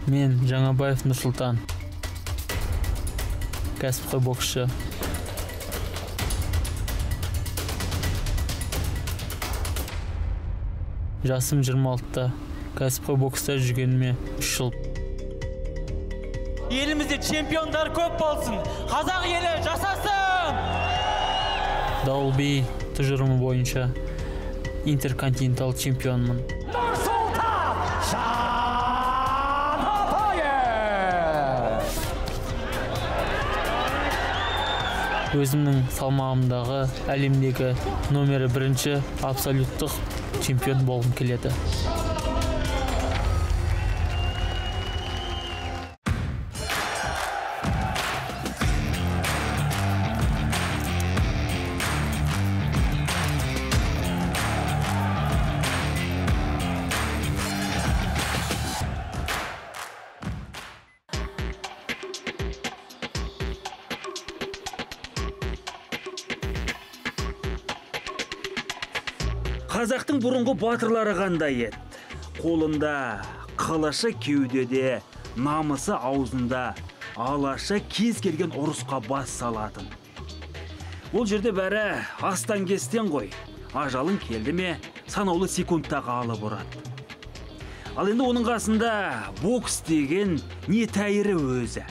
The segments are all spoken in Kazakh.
Мен Жаңабаев Нұрсұлтан. Кәсіпқой боксшы. Жасым 26-та. Кәсіпқой бокста жүргеніме 3 жыл. Елімізде чемпиондар көп болсын. Қазақ елі жасасын! WBA тұжырымы бойынша интерконтинентал чемпионмын. Өзімнің салмағымдағы әлемдегі номері 1-ші абсолюттық чемпион болғым келеді. Қазақтың бұрынғы батырлары қандай еді? Қолында, қылышы кеудеде, намысы аузында, алашы кез келген ұрысқа бас салатын. Бұл жерде бәрі астан кестен ғой. Ажалың келді ме, санаулы секундтағы алып ұрады. Ал енді оның қасында бокс деген не тәйірі өзі.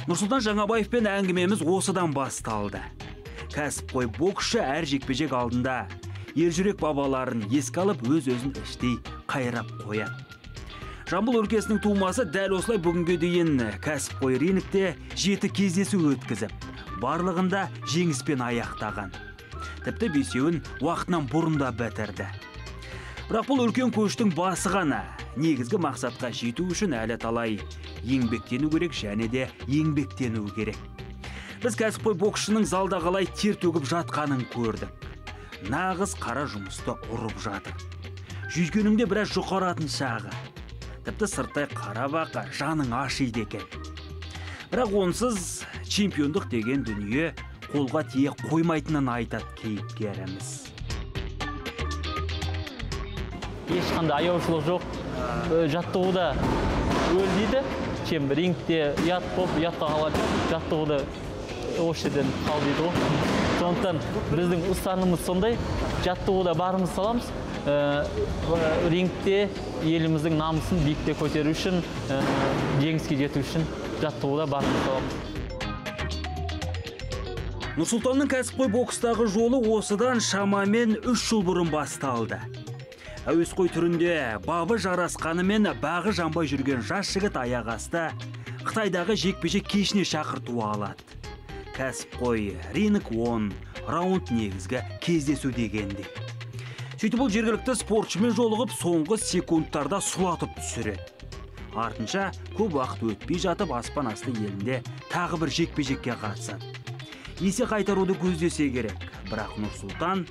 Нұрсұлтан Жаңабаевпен әңгімеміз осыдан басталды. Кәсіпқой боксшы әр жекпе-жек алдында ержүрек бабаларын еске алып өз-өзін іштей қайрап қояды. Жамбыл өлкесінің тумасы дәл осылай бүгінге дейін кәсіпқой рингте 7 кездесу өткізіп, барлығында жеңіспен аяқтаған. Тіпті 5-еуін уақытынан бұрында бітірді. Бірақ бұл үлкен көштің басы ғана. Негізгі мақсатқа жету үшін әлі талай еңбектену керек және де еңбектену керек. Біз кәсіпқой боксшының залда қалай тер төгіп жатқанын көрдік. Нағыз қара жұмысты ұрып жатыр. Жүзгеніңде біраз жұқаратын шағы. Тіпті сырттай қара бақа жаның ашиды екен. Бірақ онсыз чемпиондық деген дүние қолға тие қоймайтынын айтады кейіпкеріміз. Ешқандай аяушылық жоқ. Жаттығуда өл дейді. Рингте ұят болып, ұятқа қалады. Жаттығуда осы жерден қал дейді ғой. Сондықтан біздің ұстанымыз сондай, жаттығуда барымыз саламыз, рингте еліміздің намысын биікте көтеру үшін, жеңіске жету үшін жаттығуда барымыз саламыз. Нұрсұлтанның кәсіпқой бокстағы жолы осыдан шамамен 3 жыл бұрын басталды. Әуесқой түрінде бабы жарасқанымен бағы жанбай жүрген жас жігіт аяқ асты Қытайдағы жекпе-жек кешіне шақырту алады. Кәсіпқой ринг 10 раунд негізгі кездесу дегенде. Сөйтіп бұл жергілікті спортшымен жолығып, соңғы секундтарда сұлатып түсіреді. Артынша көп уақыт өтпей жатып аспан асты елінде тағы бір жекпе-жекке қатысады. Есе қайтаруды көздесе керек, бірақ Нұрсұлтан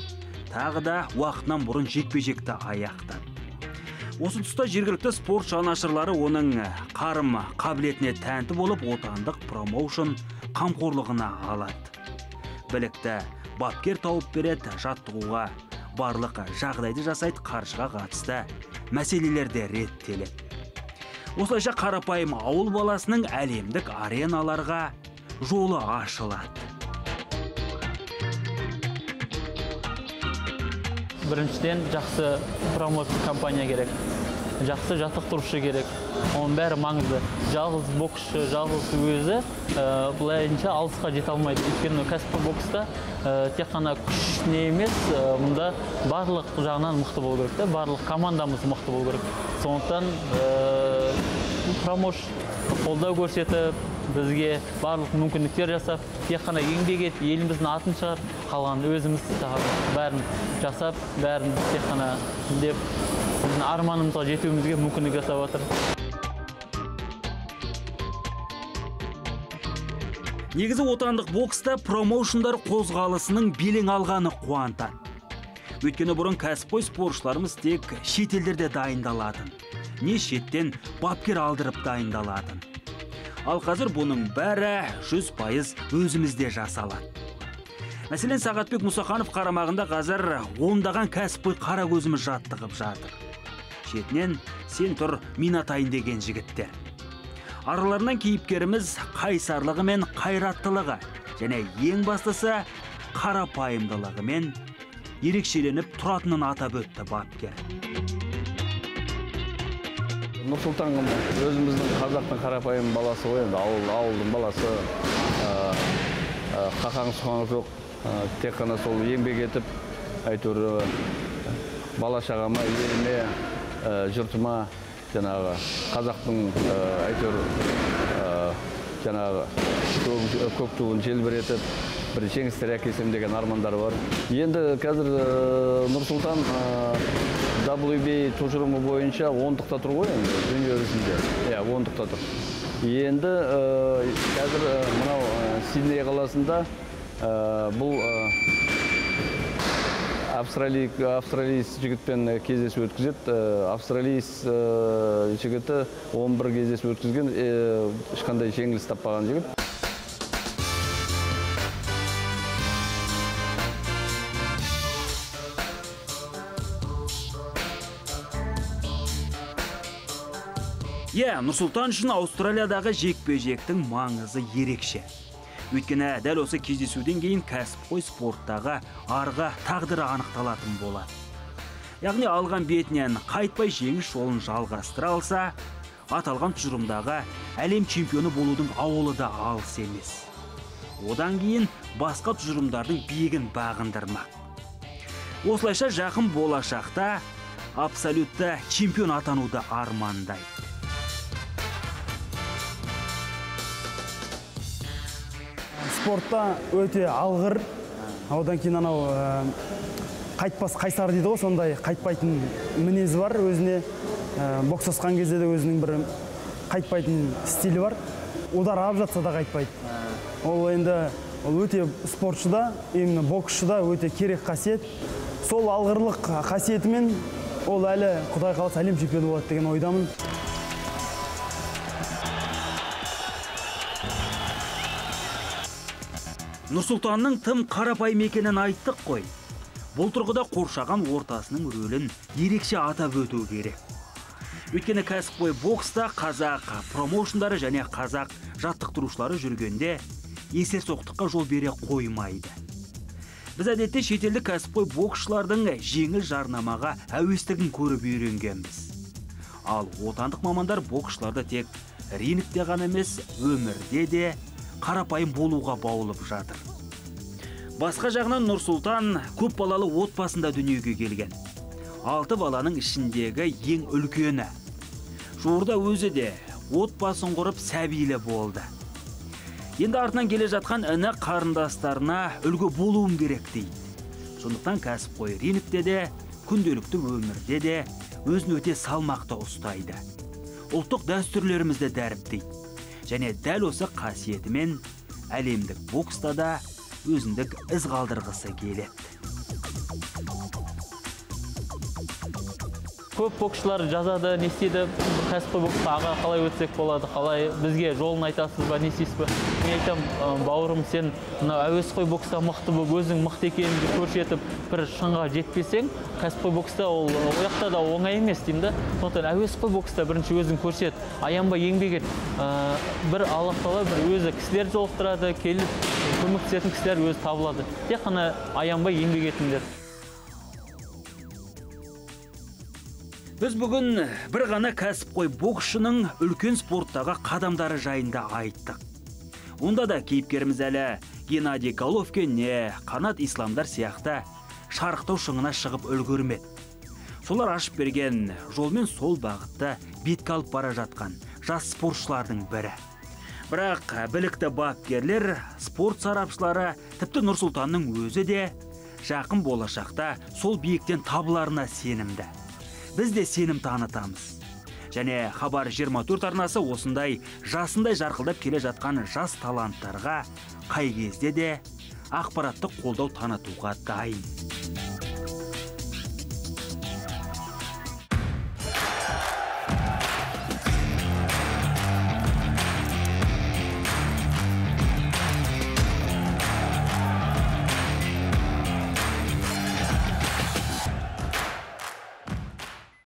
тағы да уақытынан бұрын жекпе-жекті аяқтады. Осы тұста жергілікті спорт жанашырлары оның қарым қабілетіне тәнті болып, отандық промоушн қамқорлығына алады. Білікті бапкер тауып береді, жаттығуға барлық жағдайды жасайды, қаржыға қатысты мәселелерде реттеледі. Осылайша қарапайым ауыл баласының әлемдік ареналарға жолы ашылады. Біріншіден жақсы промоушн компания керек, жақсы жаттықтырушы керек. Оның бәрі маңызды. Жалғыз боксшы, жалғыз өзі бұлайынша алысқа жете алмайды. Өйткені кәсіпқой бокста тек қана күшіне емес, мұнда барлық жағынан мықты болу керек, барлық командамыз мықты болу керек. Сондықтан промоушн қолдау көрсетіп, бізге барлық мүмкіндіктер жасап, тек қана еңбек етіп, еліміздің атын шығар, қалған өзіміз бәрін жасап, бәрін тек қана деп біздің арманымызға жетуімізге мүмкіндік жасап отыр. Негізі отандық бокста промоушндар қозғалысының белең алғаны қуантады. Өйткені бұрын кәсіпқой спортшыларымыз тек шетелдерде дайындалатын, не шеттен бапкер алдырып дайындалатын. Ал қазір бұның бәрі 100% өзімізде жасалады. Мәселен, Сағатбек Мұсақанов қарамағында қазір ондаған кәсіпқой қара көзіміз жаттығып жатыр. Шетінен сен тұр мен атайын деген жігіттер. Араларынан кейіпкеріміз қайсарлығы мен қайраттылығы және ең бастысы қарапайымдылығымен ерекшеленіп тұратынын атап өтті бапкер. Нұрсұлтан өзіміздің қазақтың қарапайым баласы ғой, енді ауылдың баласы, қақаң сұқаңы жоқ, тек қана сол еңбек етіп, әйтеуір бала шағама, еліме, жұртыма, жаңағы қазақтың әйтеуір жаңағы көк туын желбіретіп, бір жеңістер әкелсем деген армандары бар. Енді қазір Нұрсұлтан WBA тұжырымы бойынша 10-дықта тұр ғой, енді дүние өрісінде. 10-дықта тұр. Енді қазір мынау Сидней қаласында бұл австралиец жігітпен кездесу өткізеді. Австралиец жігіті 11 кездесу өткізген, ешқандай жеңіліс таппаған жігіт. Нұрсұлтан үшін Аустралиядағы жекпе-жектің маңызы ерекше. Өйткені дәл осы кездесуден кейін кәсіпқой спорттағы арғы тағдыры анықталатын болады. Яғни алған бетінен қайтпай жеңіс жолын жалғастыра алса, аталған тұжырымдағы әлем чемпионы болудың ауылы да алыс емес. Одан кейін басқа тұжырымдардың биігін бағындырмақ. Осылайша жақын болашақта абсолютті чемпион атануды армандайды. Спортта өте алғыр, одан кейін анау қайтпас қайсар дейді ғой, сондай қайтпайтын мінезі бар өзіне. Боксасқан кезде де өзінің бір қайтпайтын стилі бар. Удар алып жатса да қайтпайды. Ол енді өте спортшыда, именно боксшыда өте керек қасиет. Сол алғырлық қасиетімен ол әлі Құдай қаласа әлем чемпионы болады деген ойдамын. Нұрсұлтанның тым қарапайым екенін айттық қой. Бұл тұрғыда қоршаған ортасының рөлін ерекше атап өту керек. Өйткені кәсіпқой бокста қазақ промоушндары және қазақ жаттықтырушылары жүргенде есерсоқтыққа жол бере қоймайды. Біз әдетте шетелдік кәсіпқой боксшылардың жеңіл жарнамаға әуестігін көріп үйренгенбіз. Ал отандық мамандар боксшыларды тек рингте ғана емес, өмірде де қарапайым болуға баулып жатыр. Басқа жағынан Нұрсұлтан көп балалы отбасында дүниеге келген. 6 баланың ішіндегі ең үлкені. Жуырда өзі де отбасын құрып сәбилі болды. Енді артынан келе жатқан іні қарындастарына үлгі болуым керек дейді. Сондықтан кәсіпқой рингте де, күнделікті өмірде де өзін өте салмақты ұстайды. Ұлттық дәстүрлерімізді дәріптейді. Және дәл осы қасиетімен әлемдік бокста да өзіндік із қалдырғысы келеді. Көп боксшылар жазады, не істейді, кәсіпқой бокста аға қалай өтсек болады, қалай бізге жолын айтасыз ба, не істейсіз ба? Мен айтам, бауырым, сен әуесқой бокста мықты болып, өзің мықты екеніңді көрсетіп, бір шыңға жетпесең, кәсіпқой бокста ол ояқта да оңай емес деймін да. Сондықтан әуесқой бокста бірінші өзің көрсет, аянбай еңбек ет. Бір Аллах тағала бір өзі кісілер жолықтырады, келіп көмектесетін кісілер өзі табылады. Тек қана аянбай еңбек етіңдер. Біз бүгін бір ғана кәсіпқой боксшының үлкен спорттағы қадамдары жайында айттық. Онда да кейіпкеріміз әлі Геннадий Головкин не Қанат Исламдар сияқты шарықтау шыңына шығып үлгермеді. Солар ашып берген жолмен сол бағытта бетке алып бара жатқан жас спортшылардың бірі. Бірақ білікті бапкерлер, спорт сарапшылары, тіпті Нұрсұлтанның өзі де жақын болашақта сол биіктен табыларына сенімді. Біз де сенім танытамыз. Және Хабар 24 арнасы осындай жасындай жарқылдап келе жатқан жас таланттарға қай кезде де ақпараттық қолдау танытуға дайын.